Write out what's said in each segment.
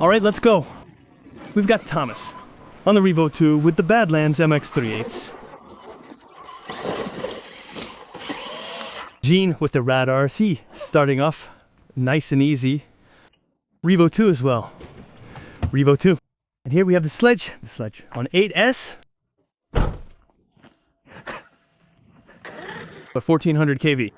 All right, let's go. We've got Thomas on the Revo 2 with the Badlands MX-3/8. Gene with the Rad RC, starting off nice and easy. Revo 2 as well. Revo 2. And here we have the sledge on 8S. But 1400 kV.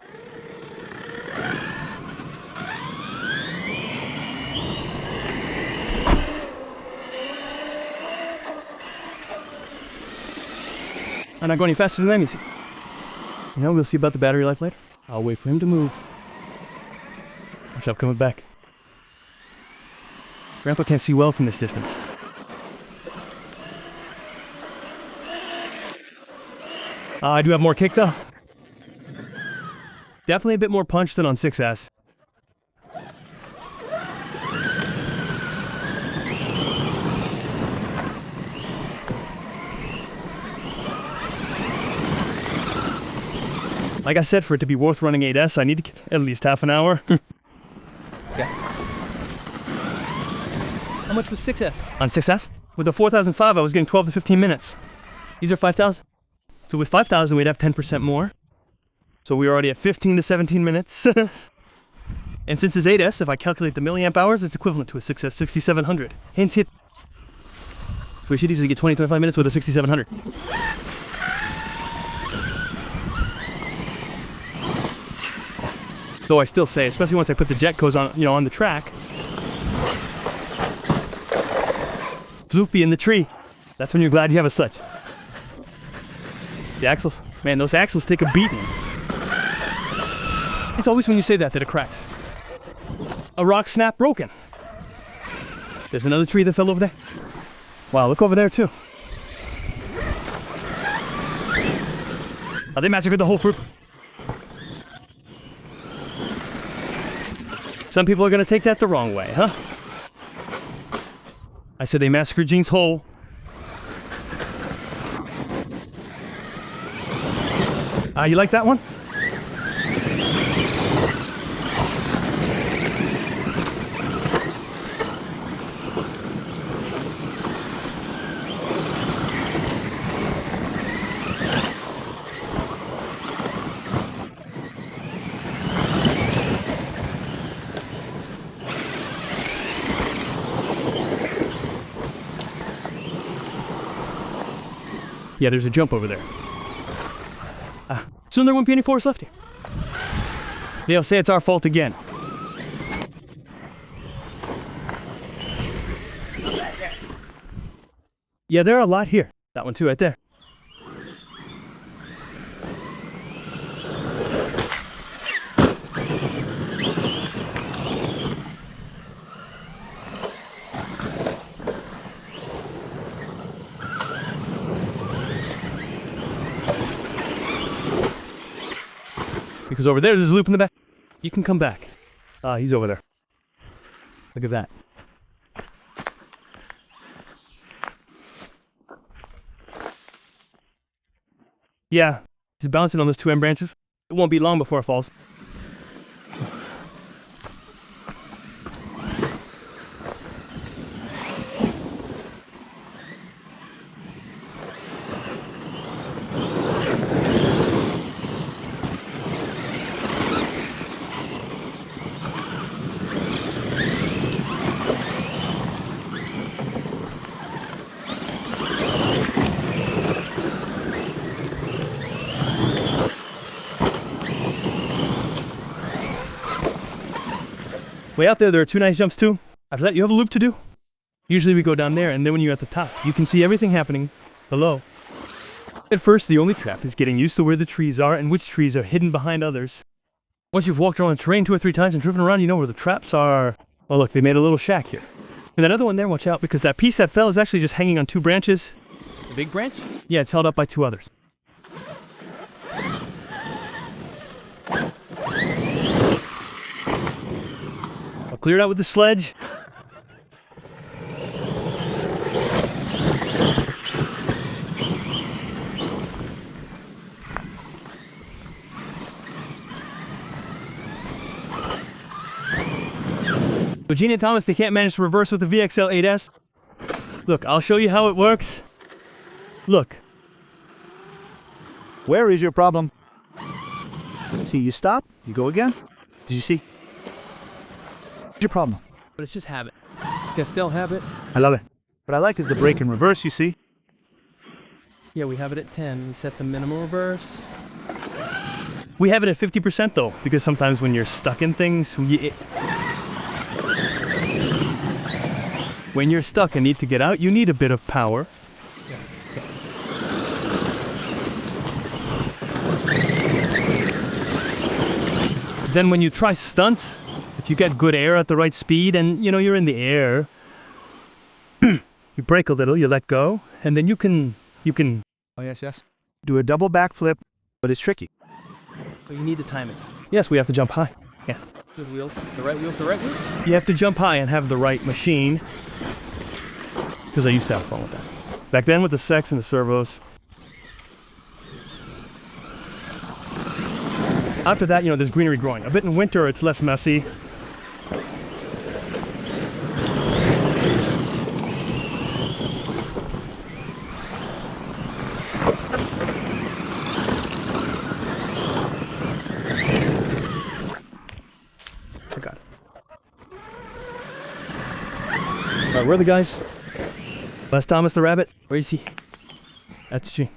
I'm not going any faster than them, you see. You know, we'll see about the battery life later. I'll wait for him to move. Watch out, coming back. Grandpa can't see well from this distance. I do have more kick though. Definitely a bit more punch than on 6S. Like I said, for it to be worth running 8S, I need to get at least half an hour. Yeah. How much was 6S? On 6S? With the 4005, I was getting 12 to 15 minutes. These are 5,000. So with 5,000, we'd have 10% more. So we're already at 15 to 17 minutes. And since it's 8S, if I calculate the milliamp hours, it's equivalent to a 6S 6700. Hint, hit. So we should easily get 20, 25 minutes with a 6700. Though I still say, especially once I put the jet codes on, on the track. Floopy in the tree. That's when you're glad you have a sledge. The axles, man, those axles take a beating. It's always when you say that it cracks. A rock snap broken. There's another tree that fell over there. Wow, look over there too. Oh, they massacred the whole fruit. Some people are gonna take that the wrong way, huh? I said they massacred Gene's hole. You like that one? Yeah, there's a jump over there. Soon there won't be any forest left here. They'll say it's our fault again. Yeah, there are a lot here. That one too, right there. Because over there's a loop in the back. You can come back. He's over there. Look at that. Yeah, he's bouncing on those 2M branches. It won't be long before it falls. Way out there, there are 2 nice jumps too. After that, you have a loop to do. Usually we go down there, and then when you're at the top, you can see everything happening below. At first, the only trap is getting used to where the trees are and which trees are hidden behind others. Once you've walked around the terrain 2 or 3 times and driven around, you know where the traps are. Oh look, they made a little shack here. And that other one there, watch out, because that piece that fell is actually just hanging on 2 branches. The big branch? Yeah, it's held up by 2 others. I'll clear it out with the sledge. So Gene and Thomas, they can't manage to reverse with the VXL 8S. Look, I'll show you how it works. Look. Where is your problem? See, you stop, you go again. Did you see? What's your problem? But it's just habit. Can still habit. I love it. What I like is the brake in reverse, you see? Yeah, we have it at 10. We set the minimum reverse. We have it at 50% though, because sometimes when you're stuck in things, when you're stuck and need to get out, you need a bit of power. Yeah. Then when you try stunts, if you get good air at the right speed and you know you're in the air, you brake a little, you let go, and then you can Oh yes, yes. Do a double backflip, but it's tricky. But you need to time it. yes, we have to jump high. Yeah. Good wheels. The right wheels, the right wheels. You have to jump high and have the right machine. Because I used to have fun with that. Back then with the sex and the servos. After that, you know, there's greenery growing. A bit in winter, it's less messy. I got it. All right, where are the guys? That's Thomas the rabbit. Where is he? That's Gene.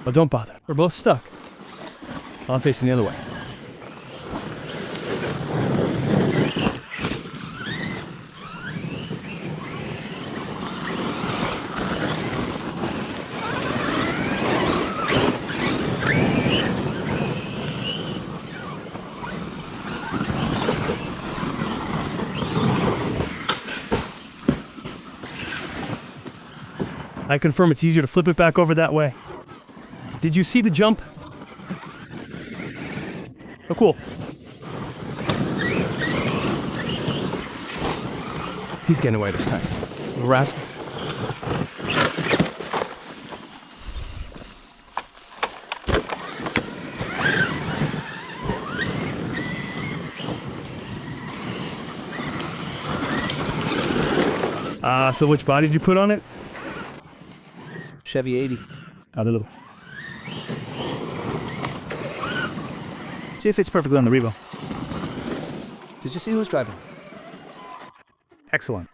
Well, don't bother. We're both stuck. I'm facing the other way. I confirm it's easier to flip it back over that way. Did you see the jump? Oh, cool. He's getting away this time. Little rascal. So which body did you put on it? Chevy 80. Oh, the little. See if it's perfectly on the Revo. Did you see who's driving? Excellent.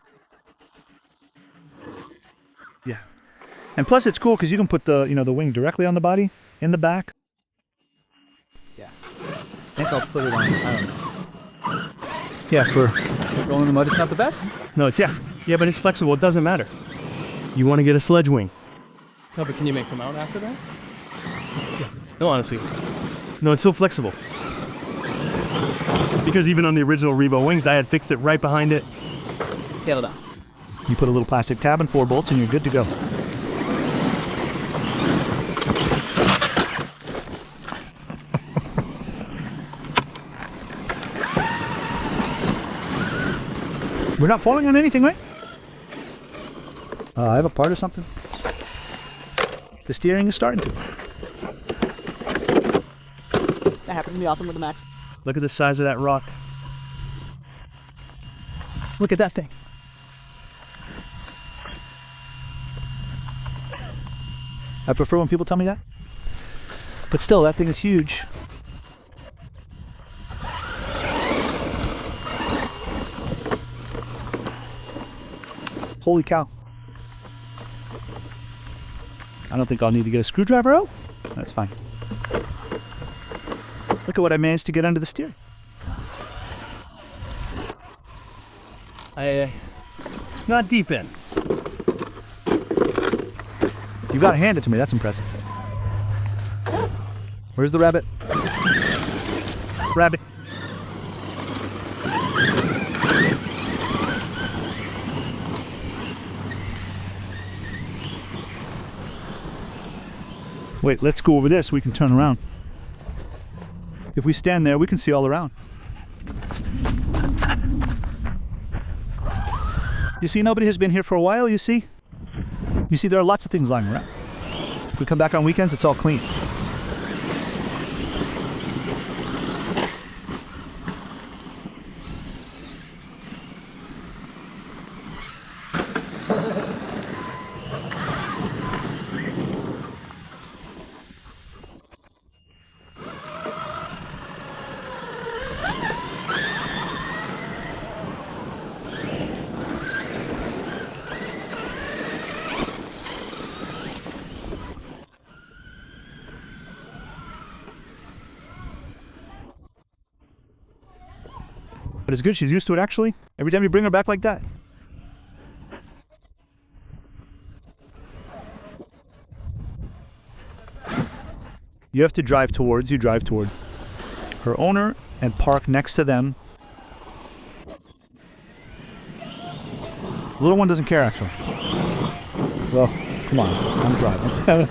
Yeah. And plus it's cool because you can put the, you know, the wing directly on the body, in the back. Yeah. I think I'll put it on, I don't know. Yeah, for rolling in the mud, it's not the best? No, it's, yeah, but it's flexible. It doesn't matter. You want to get a sledge wing. No, but can you make them out after that? Yeah. No, honestly. No, it's so flexible. Because even on the original Revo wings, I had fixed it right behind it. Get it out. You put a little plastic tab and 4 bolts and you're good to go. We're not falling on anything, right? I have a part or something. The steering is starting to. That happened to me often with the Max. Look at the size of that rock. Look at that thing. I prefer when people tell me that. But still, that thing is huge. Holy cow. I don't think I'll need to get a screwdriver out. That's fine. Look at what I managed to get under the steering. Not deep in. You gotta hand it to me, that's impressive. Where's the rabbit? Rabbit. Wait, let's go over there so we can turn around. If we stand there, we can see all around. You see, nobody has been here for a while, you see? You see, there are lots of things lying around. If we come back on weekends, it's all clean. But it's good, she's used to it actually. Every time you bring her back like that. You have to drive towards her owner and park next to them. The little one doesn't care actually. Well, come on, I'm driving.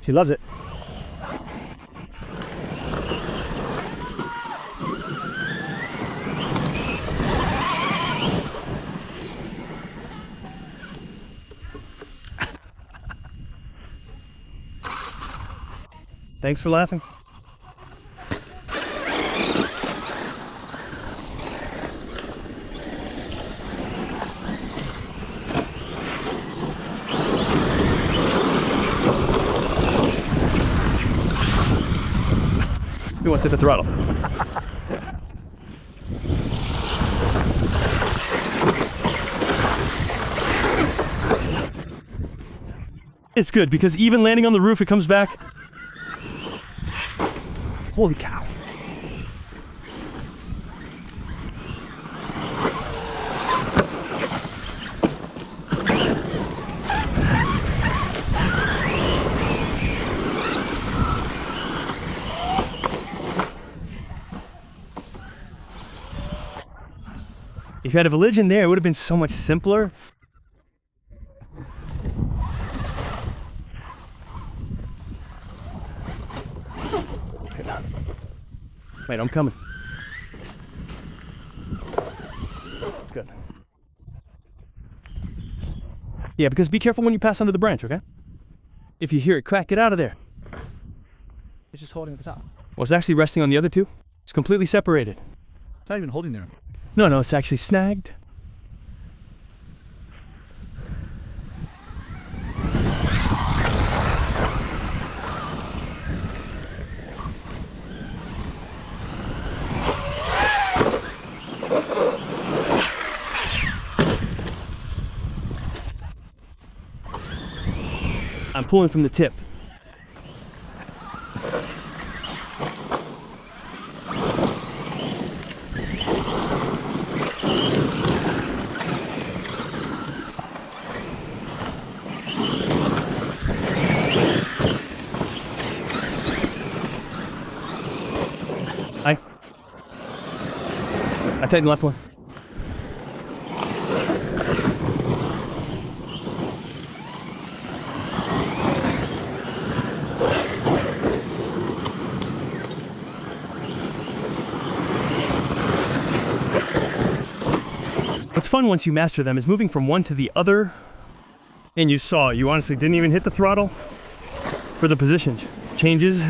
She loves it. Thanks for laughing. Who wants to hit the throttle? It's good because even landing on the roof, it comes back. Holy cow. If you had a village in there, it would have been so much simpler. Wait, I'm coming. Good. Yeah, because be careful when you pass under the branch, okay? If you hear it crack, get out of there. It's just holding at the top. Well, it's actually resting on the other two. It's completely separated. It's not even holding there. No, it's actually snagged. I'm pulling from the tip. I tighten the left one. What's fun once you master them is moving from one to the other. And you saw, you honestly didn't even hit the throttle for the position changes.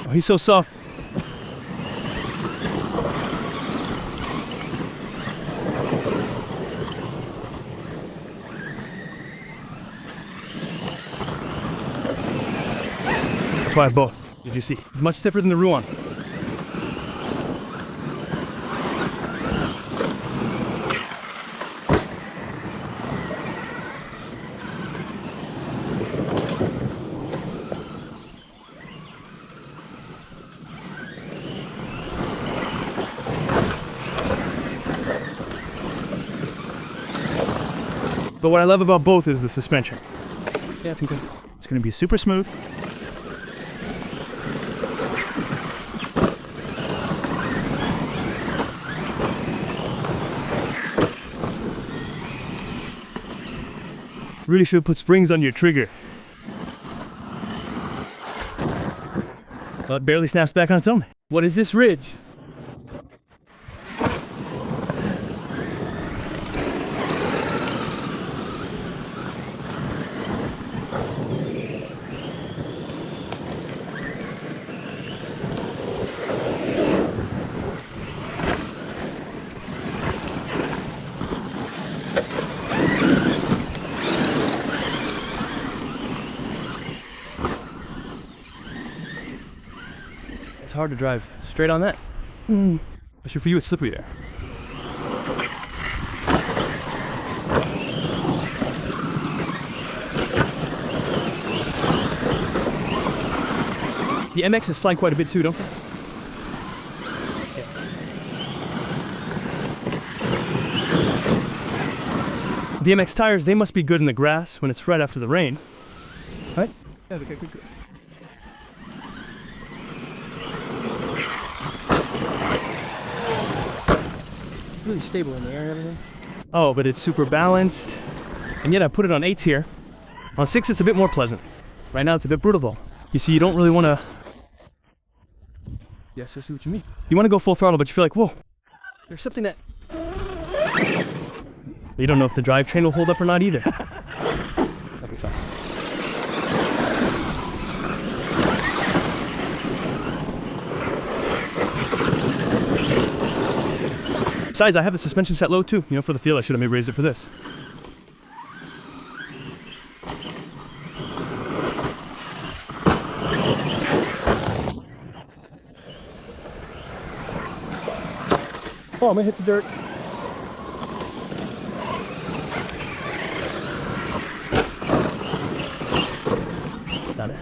Oh, he's so soft. That's why I have both. Did you see? It's much stiffer than the Rouen. But what I love about both is the suspension. Yeah, it's good. It's going to be super smooth. Really should put springs on your trigger. Well, it barely snaps back on its own. What is this ridge? It's hard to drive straight on that. Especially for you, it's slippery there. The MXs slide quite a bit too, don't they? Yeah. The MX tires, they must be good in the grass when it's right after the rain. Right? Yeah, okay, good. It's really stable in the air and everything. Oh, but it's super balanced. And yet I put it on 8s here. On 6 it's a bit more pleasant. Right now it's a bit brutal though. You see, you don't really want to... Yes, I see what you mean. You want to go full throttle, but you feel like, whoa, there's something that... You don't know if the drivetrain will hold up or not either. That'll be fine. Besides, I have the suspension set low too. You know, for the feel, I should have maybe raised it for this. Oh, I'm gonna hit the dirt. Got it.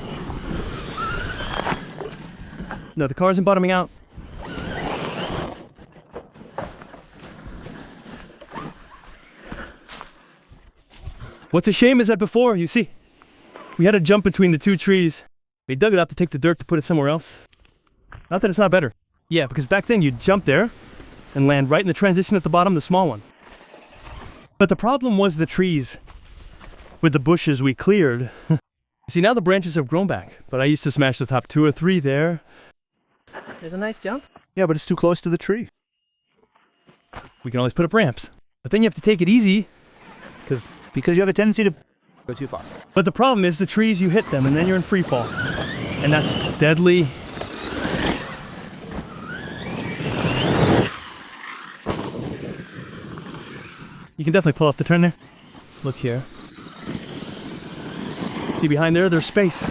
No, the car isn't bottoming out. What's a shame is that before, you see, we had to jump between the two trees. They dug it up to take the dirt to put it somewhere else. Not that it's not better. Yeah, because back then you'd jump there and land right in the transition at the bottom, the small one. But the problem was the trees with the bushes we cleared. See, now the branches have grown back, but I used to smash the top 2 or 3 there. There's a nice jump. Yeah, but it's too close to the tree. We can always put up ramps. But then you have to take it easy, because you have a tendency to go too far. But the problem is the trees, you hit them and then you're in free fall. And that's deadly. You can definitely pull off the turn there. Look here. See behind there, there's space.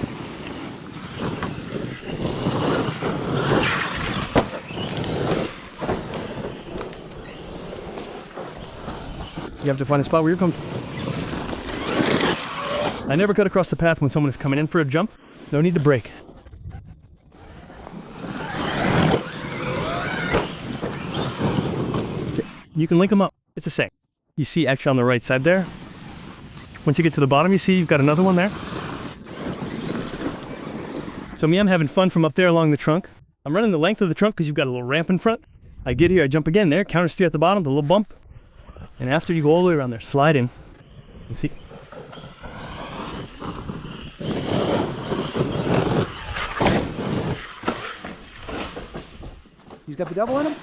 You have to find a spot where you're comfortable. I never cut across the path when someone is coming in for a jump. No need to brake. You can link them up. It's the same. You see actually on the right side there. Once you get to the bottom, you see you've got another one there. So me, I'm having fun from up there along the trunk. I'm running the length of the trunk because you've got a little ramp in front. I get here, I jump again there, counter steer at the bottom, the little bump. And after you go all the way around there, slide in. You see? He's got the double in him?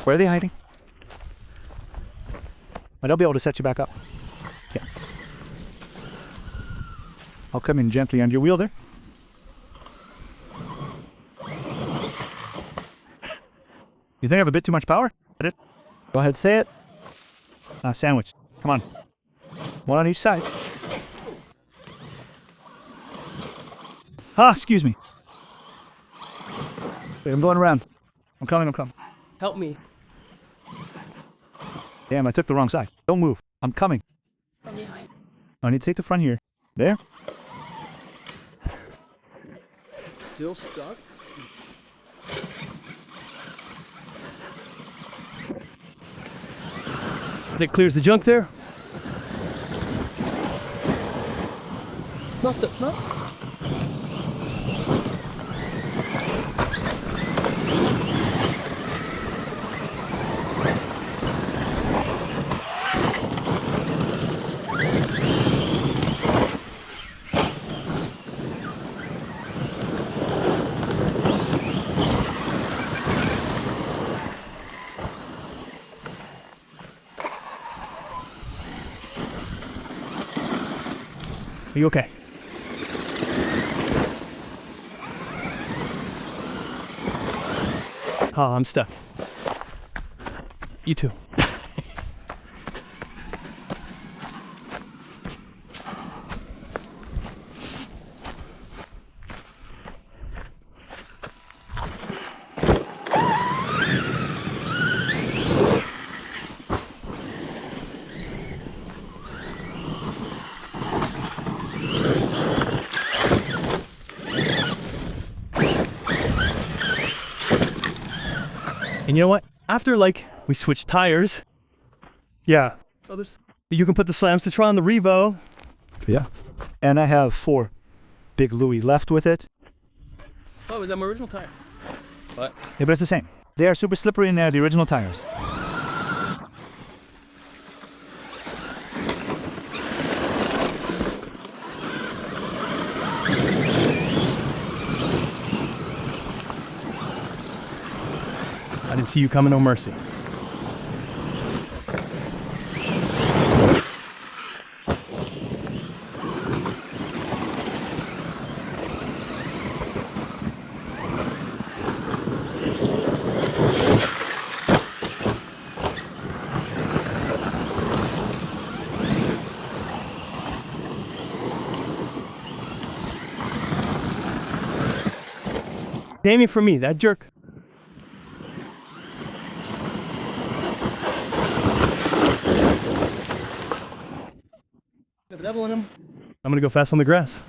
Where are they hiding? But they'll be able to set you back up. Yeah. I'll come in gently under your wheel there. You think I have a bit too much power? Go ahead, say it. Sandwich. Come on. One on each side. Excuse me. Wait, I'm going around. I'm coming. Help me. Damn, I took the wrong side. Don't move. I'm coming. I need to take the front here. There. Still stuck? That clears the junk there. Not. Are you okay? Oh, I'm stuck. You too. And you know what? After we switched tires, yeah, you can put the slams to try on the Revo. Yeah. And I have 4 big Louis left with it. Oh, is that my original tire? What? Yeah, but it's the same. They are super slippery and they're the original tires. I didn't see you coming, no mercy. Aiming for me, that jerk. The devil in him. I'm gonna go fast on the grass.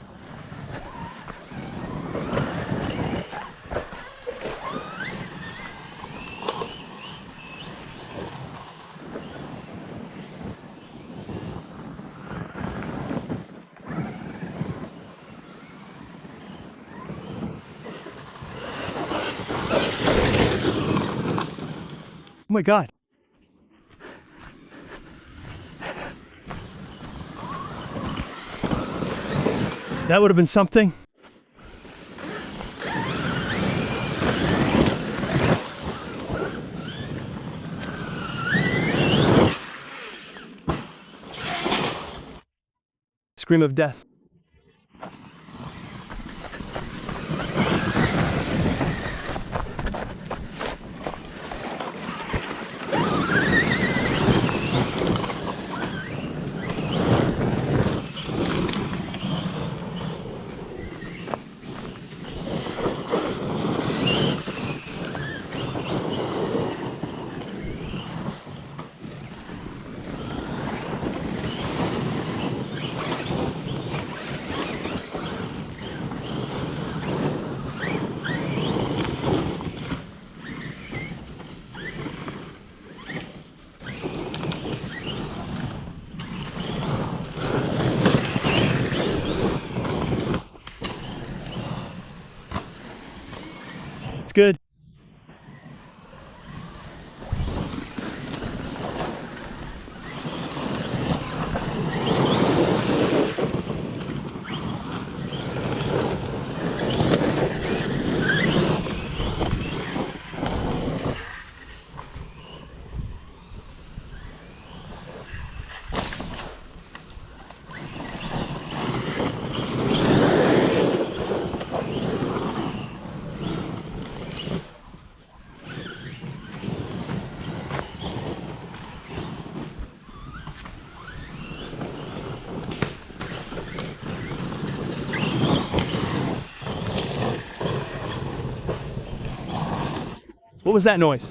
Oh my God. That would have been something. Scream of death. It's good. What was that noise?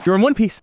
You're in one piece.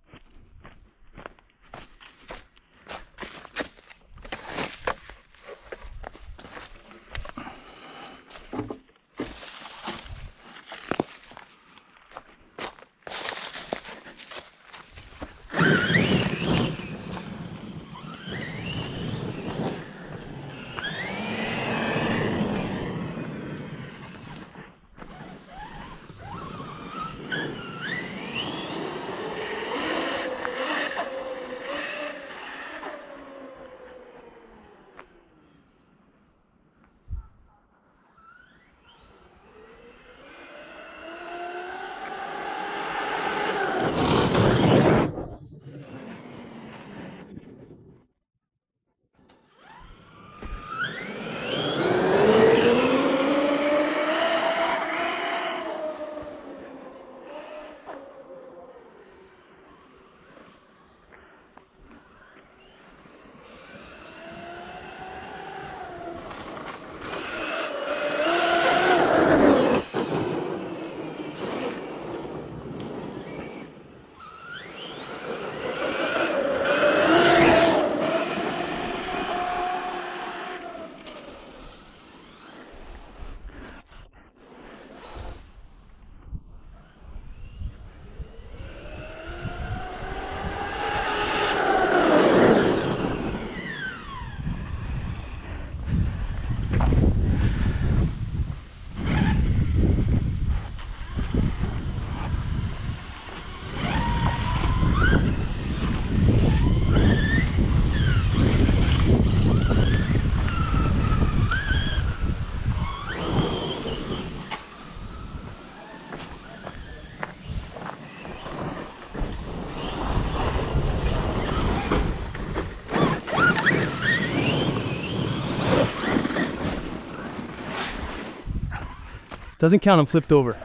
Doesn't count, I'm flipped over.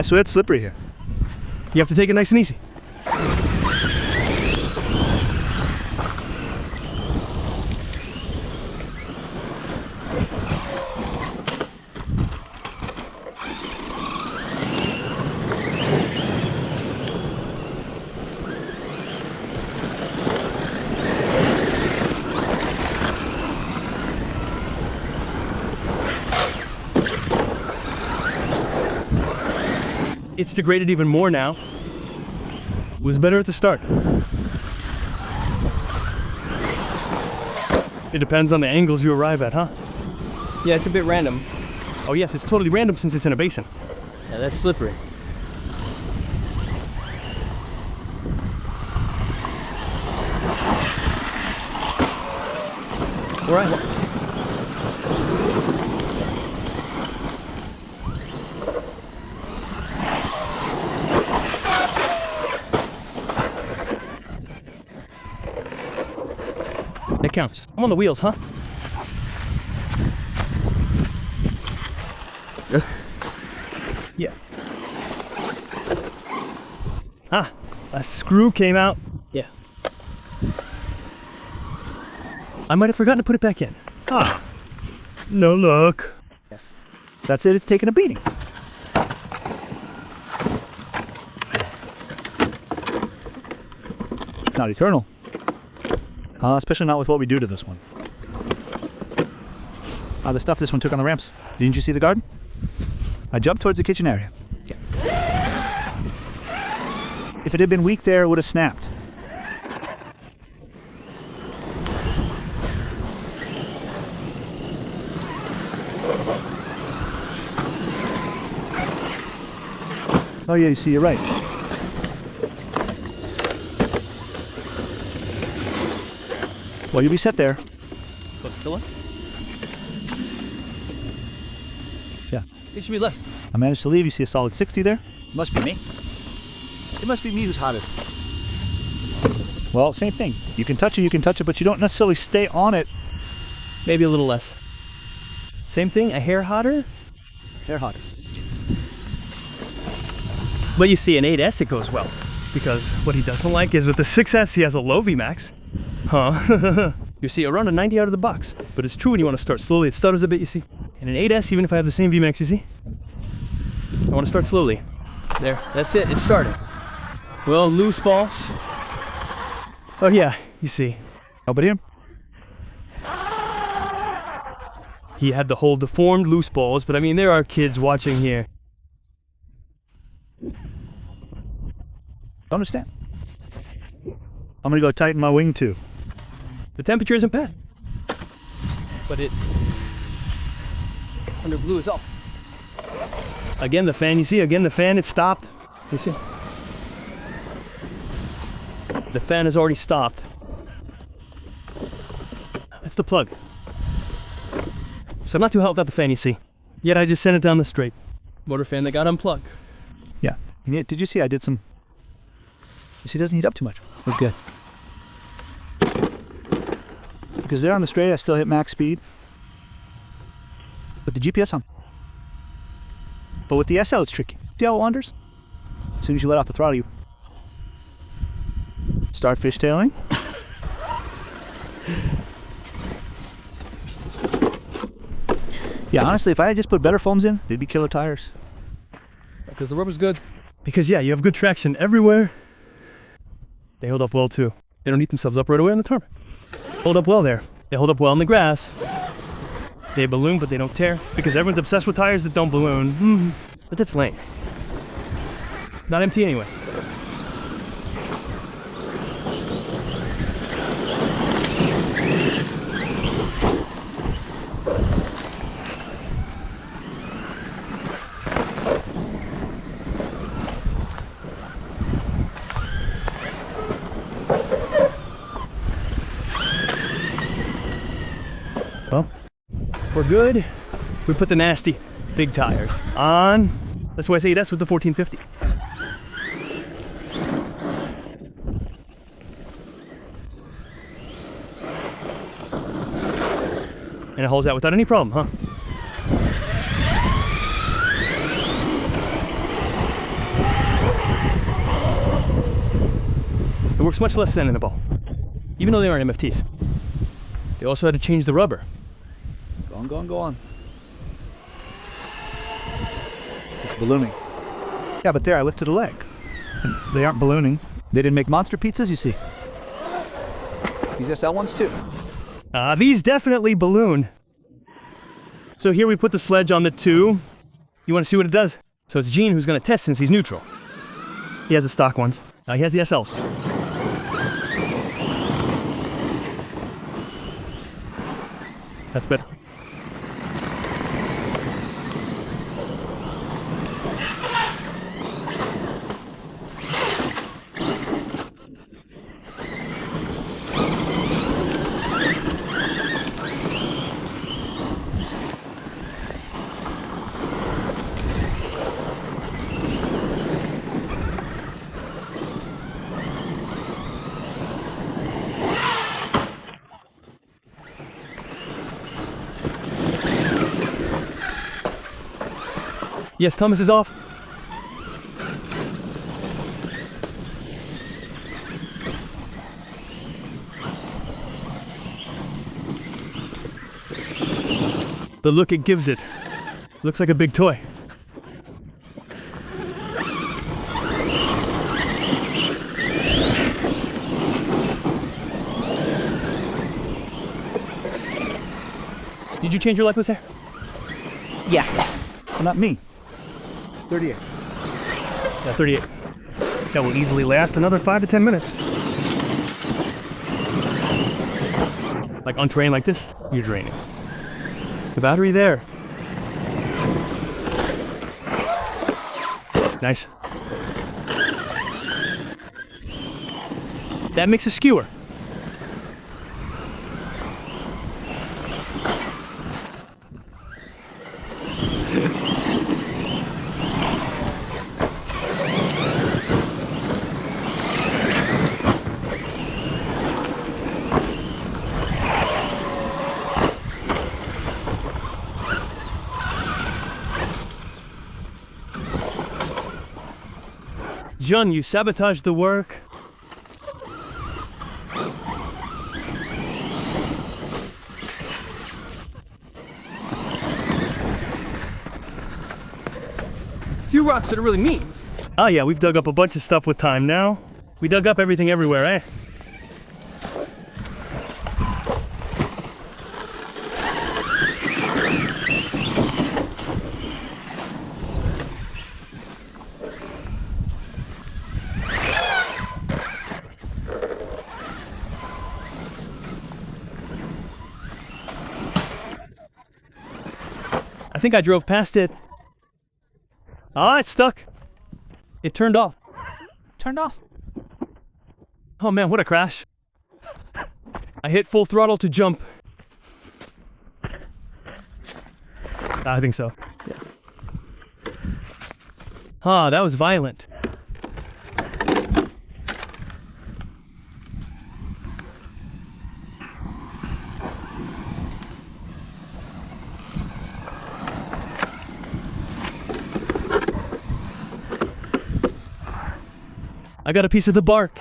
So it's slippery here. You have to take it nice and easy. It's degraded even more now. It was better at the start. It depends on the angles you arrive at, huh? Yeah, it's a bit random. Oh yes, it's totally random since it's in a basin. Yeah, that's slippery. All right. That counts. I'm on the wheels, huh? Yeah. Ah, a screw came out. Yeah. I might have forgotten to put it back in. Ah, no luck. Yes. That's it, it's taking a beating. It's not eternal. Especially not with what we do to this one. The stuff this one took on the ramps. Didn't you see the garden? I jumped towards the kitchen area. Yeah. If it had been weak there, it would have snapped. Oh yeah, you see, you're right. Well, you'll be set there. Yeah. It should be left. I managed to leave. You see a solid 60 there? Must be me. It must be me who's hottest. Well, same thing. You can touch it, but you don't necessarily stay on it. Maybe a little less. Same thing, a hair hotter? Hair hotter. But you see, in 8S it goes well. Because what he doesn't like is with the 6S he has a low Vmax. Huh? You see, around a 90 out of the box. But it's true when you want to start slowly, it stutters a bit, you see. And in 8S, even if I have the same Vmax, you see, I want to start slowly. There, that's it, it's starting. Well, loose balls. Oh yeah, you see. Oh, but him? He had the whole deformed loose balls, but I mean, there are kids watching here. Understand. I'm gonna go tighten my wing too. The temperature isn't bad. But it under blue is up. Again, the fan, you see, again, the fan, it stopped. You see? The fan has already stopped. That's the plug. So I'm not too hot without the fan, you see. Yet I just sent it down the straight. Motor fan that got unplugged. Yeah. And did you see I did some... You see, it doesn't heat up too much. We're good. Because there on the straight, I still hit max speed. With the GPS on. But with the SL, it's tricky. See how it wanders? As soon as you let off the throttle, you start fishtailing. Yeah, honestly, if I had just put better foams in, they'd be killer tires. Because the rubber's good. Because yeah, you have good traction everywhere. They hold up well too. They don't eat themselves up right away on the tarmac. Hold up well there. They hold up well in the grass. They balloon, but they don't tear. Because everyone's obsessed with tires that don't balloon. But that's lame. Not MT anyway. Well, we're good. We put the nasty big tires on. That's why I say that's with the 1450. And it hauls out without any problem, huh? It works much less than in the ball, even though they aren't MFTs. They also had to change the rubber. Go on, go on, go on. It's ballooning. Yeah, but there I lifted a leg. And they aren't ballooning. They didn't make monster pizzas, you see. These SL ones too. These definitely balloon. So here we put the sledge on the 2. You want to see what it does? So it's Gene who's going to test since he's neutral. He has the stock ones. He has the SLs. That's better. Yes, Thomas is off. The look it gives it. Looks like a big toy. Did you change your light there? Yeah. Well, not me. 38. Yeah, 38. That will easily last another 5 to 10 minutes. Like on terrain like this, you're draining. The battery there. Nice. That makes a skewer. John, you sabotaged the work. Few rocks that are really mean. Oh yeah, we've dug up a bunch of stuff with time now. We dug up everything everywhere, eh? I think I drove past it. Ah, it's stuck. It turned off. Turned off. Oh man, what a crash. I hit full throttle to jump. I think so. Yeah. Ah, that was violent. I got a piece of the bark.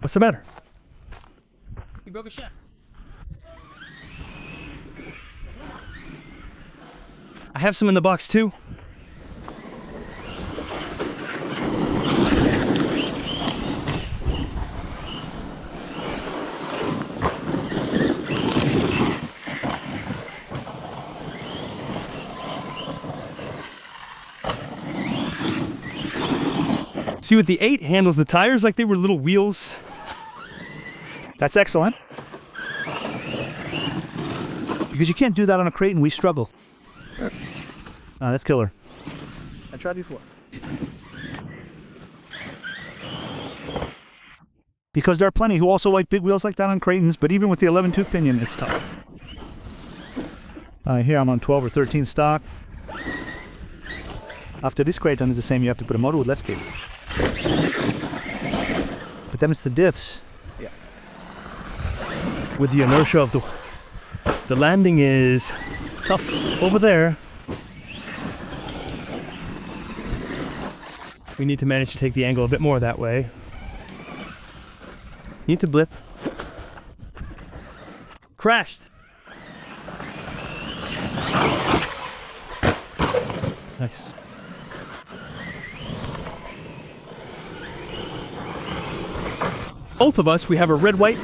What's the matter? He broke a shaft. I have some in the box too. See, with the 8 handles the tires like they were little wheels. That's excellent. Because you can't do that on a crate and we struggle. That's killer. I tried before. Because there are plenty who also like big wheels like that on Cretans, but even with the 11 tooth pinion, it's tough. Here I'm on 12 or 13 stock. After this Cretan is the same, you have to put a motor with less cable. But then it's the diffs. Yeah. With the inertia of the landing is tough over there. We need to manage to take the angle a bit more that way. Need to blip. Crashed. Nice. Both of us, we have a red, white,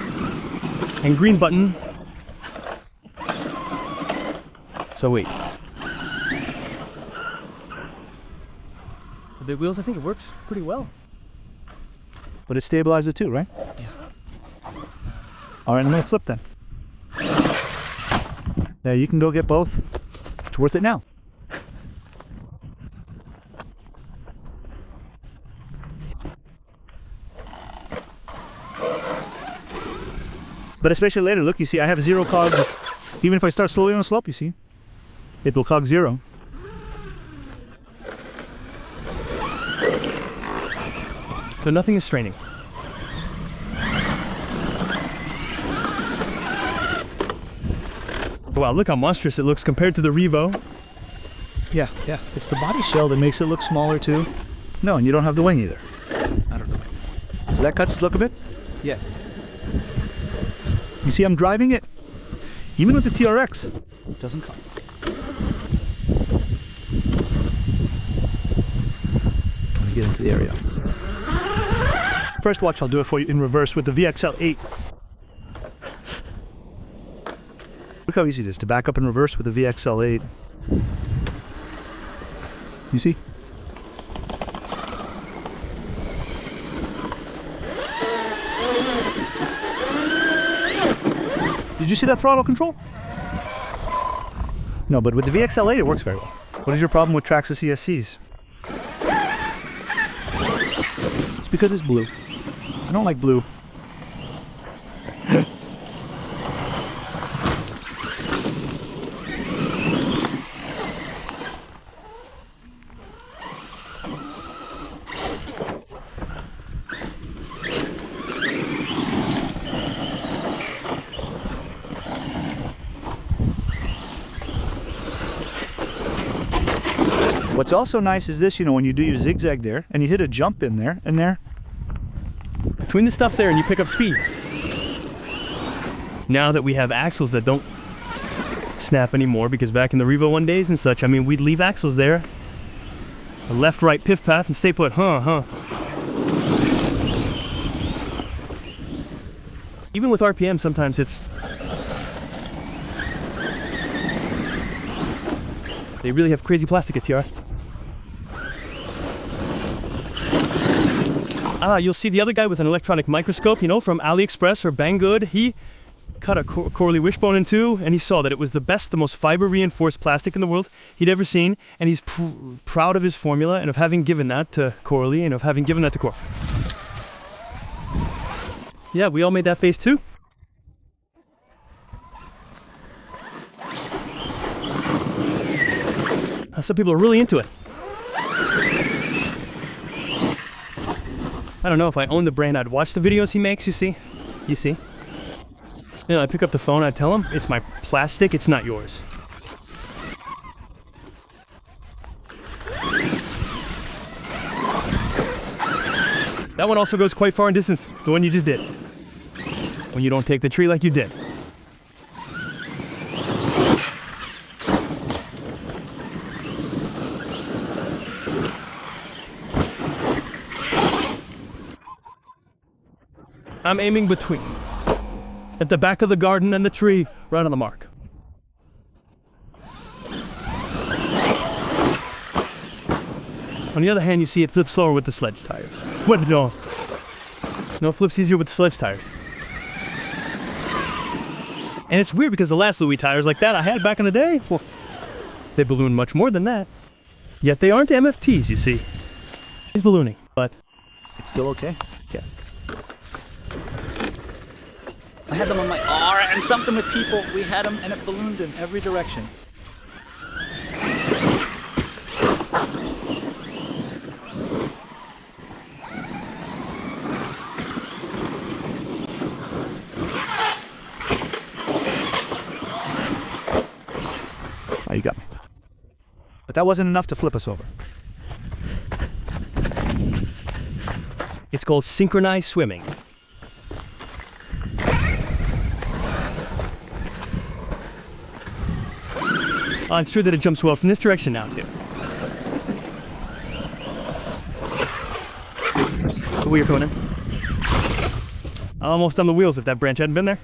and green button. So wait. The big wheels, I think it works pretty well. But it stabilizes too, right? Yeah. All right, I'm gonna flip then. There, you can go get both. It's worth it now. But especially later, look, you see I have 0 cog. Even if I start slowly on a slope, you see, it will cog 0. So nothing is straining. Wow, look how monstrous it looks compared to the Revo. Yeah, it's the body shell that makes it look smaller too. No, and you don't have the wing either. I don't know. So that cuts its look a bit. Yeah. You see I'm driving it. Even with the TRX, It doesn't come. Let me get into the area. First watch, I'll do it for you in reverse with the VXL8. Look how easy it is to back up in reverse with the VXL8. You see? Did you see that throttle control? No, but with the VXL8 it works very well. What is your problem with TRAXXAS ESCs? It's because it's blue. I don't like blue. What's also nice is this, you know, when you do your zigzag there and you hit a jump in there and there. Between the stuff there and you pick up speed. Now that we have axles that don't snap anymore, because back in the Revo 1 days and such, I mean, we'd leave axles there. A left, right, piff, paff, and stay put, Even with RPM, sometimes it's... They really have crazy plastic at TR. You'll see the other guy with an electronic microscope, you know, from AliExpress or Banggood. He cut a Corley wishbone in two, and he saw that it was the best, the most fiber-reinforced plastic in the world he'd ever seen, and he's proud of his formula and of having given that to Corley and of having given that to Cor. Yeah, we all made that face too. Some people are really into it. I don't know, if I owned the brand, I'd watch the videos he makes, you see? You see? You know, I pick up the phone, I tell him, it's my plastic, it's not yours. That one also goes quite far in distance, the one you just did. When you don't take the tree like you did. I'm aiming between, at the back of the garden and the tree, right on the mark. On the other hand, you see it flips slower with the sledge tires. What? No, it flips easier with the sledge tires. And it's weird because the last Louis tires like that I had back in the day, well, they balloon much more than that. Yet they aren't MFTs, you see. He's ballooning, but It's still okay? yeah. I had them on my R and something with people. We had them and it ballooned in every direction. Oh, you got me. But that wasn't enough to flip us over. It's called synchronized swimming. Oh, it's true that it jumps well from this direction now, too. The wheel going in. Almost on the wheels if that branch hadn't been there.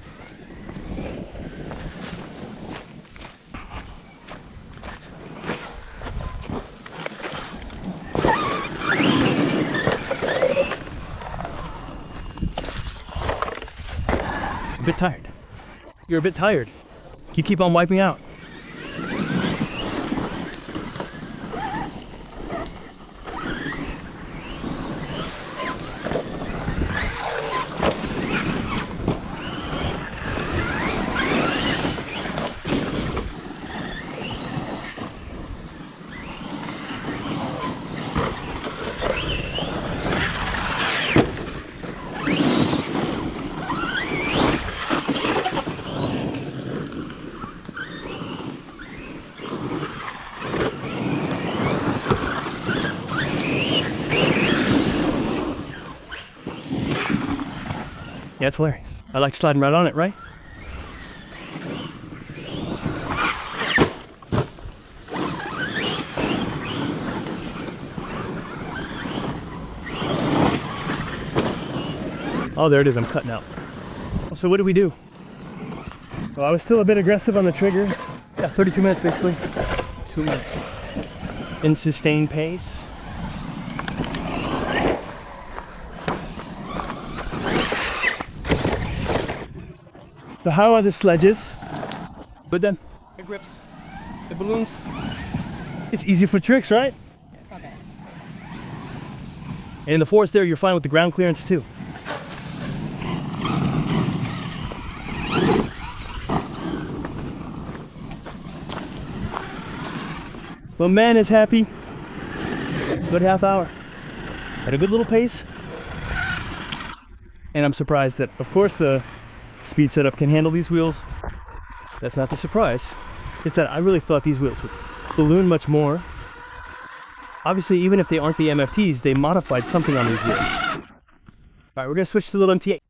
A bit tired. You're a bit tired. You keep on wiping out. Yeah, it's hilarious. I like sliding right on it, right? Oh, there it is. I'm cutting out. So what did we do? Well, I was still a bit aggressive on the trigger. Yeah, 32 minutes basically. 2 minutes. In sustained pace. So how are the sledges? Good then. It grips. It balloons. It's easy for tricks, right? Yeah, it's not bad. And in the forest there, you're fine with the ground clearance too. Well, man is happy. Good half hour. At a good little pace. And I'm surprised that, of course, the speed setup can handle these wheels. That's not the surprise. It's that I really thought these wheels would balloon much more. Obviously, even if they aren't the MFTs, they modified something on these wheels. All right, we're gonna switch to the little MT8.